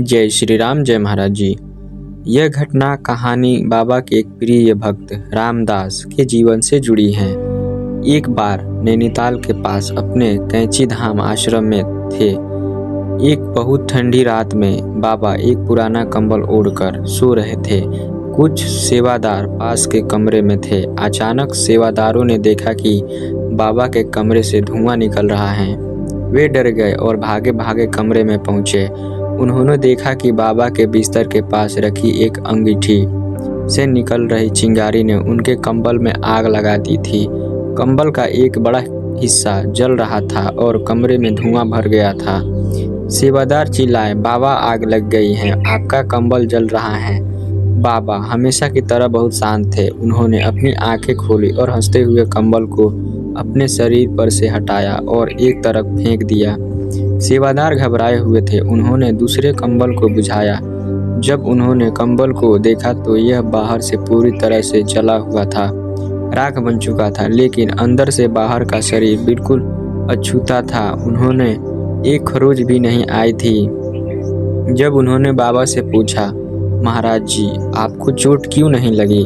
जय श्री राम, जय महाराज जी। यह घटना कहानी बाबा के एक प्रिय भक्त रामदास के जीवन से जुड़ी है। एक बार नैनीताल के पास अपने कैंची धाम आश्रम में थे। एक बहुत ठंडी रात में बाबा एक पुराना कंबल ओढ़कर सो रहे थे। कुछ सेवादार पास के कमरे में थे। अचानक सेवादारों ने देखा कि बाबा के कमरे से धुआं निकल रहा है। वे डर गए और भागे भागे कमरे में पहुंचे। उन्होंने देखा कि बाबा के बिस्तर के पास रखी एक अंगीठी से निकल रही चिंगारी ने उनके कंबल में आग लगा दी थी। कंबल का एक बड़ा हिस्सा जल रहा था और कमरे में धुआं भर गया था। सेवादार चिल्लाए, बाबा, आग लग गई है, आपका कंबल जल रहा है। बाबा हमेशा की तरह बहुत शांत थे। उन्होंने अपनी आंखें खोली और हंसते हुए कंबल को अपने शरीर पर से हटाया और एक तरफ फेंक दिया। सेवादार घबराए हुए थे। उन्होंने दूसरे कंबल को बुझाया। जब उन्होंने कंबल को देखा तो यह बाहर से पूरी तरह से जला हुआ था, राख बन चुका था, लेकिन अंदर से बाहर का शरीर बिल्कुल अछूता था। उन्होंने एक खरोच भी नहीं आई थी। जब उन्होंने बाबा से पूछा, महाराज जी, आपको चोट क्यों नहीं लगी?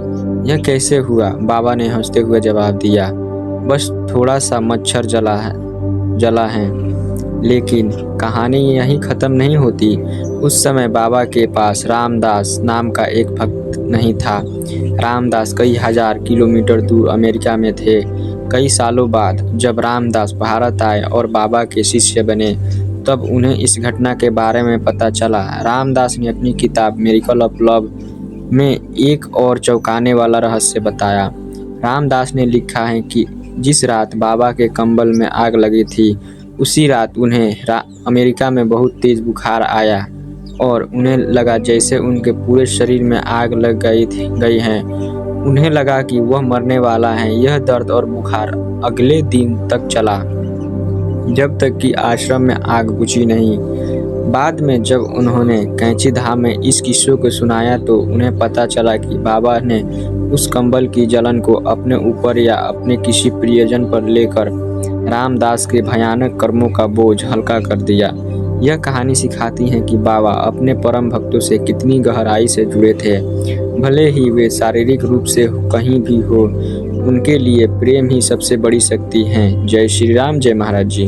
यह कैसे हुआ? बाबा ने हंसते हुए जवाब दिया, बस थोड़ा सा मच्छर जला है। लेकिन कहानी यहीं ख़त्म नहीं होती। उस समय बाबा के पास रामदास नाम का एक भक्त नहीं था। रामदास कई हजार किलोमीटर दूर अमेरिका में थे। कई सालों बाद जब रामदास भारत आए और बाबा के शिष्य बने, तब उन्हें इस घटना के बारे में पता चला। रामदास ने अपनी किताब मिरेकल ऑफ लव में एक और चौंकाने वाला रहस्य बताया। रामदास ने लिखा है कि जिस रात बाबा के कंबल में आग लगी थी, उसी रात उन्हें अमेरिका में बहुत तेज बुखार आया और उन्हें लगा जैसे उनके पूरे शरीर में आग लग गई है। उन्हें लगा कि वह मरने वाला है। यह दर्द और बुखार अगले दिन तक चला, जब तक कि आश्रम में आग बुझी नहीं। बाद में जब उन्होंने कैंची धाम में इस किस्से को सुनाया तो उन्हें पता चला कि बाबा ने उस कंबल की जलन को अपने ऊपर या अपने किसी प्रियजन पर लेकर रामदास के भयानक कर्मों का बोझ हल्का कर दिया। यह कहानी सिखाती है कि बाबा अपने परम भक्तों से कितनी गहराई से जुड़े थे। भले ही वे शारीरिक रूप से कहीं भी हो, उनके लिए प्रेम ही सबसे बड़ी शक्ति है। जय श्री राम, जय महाराज जी।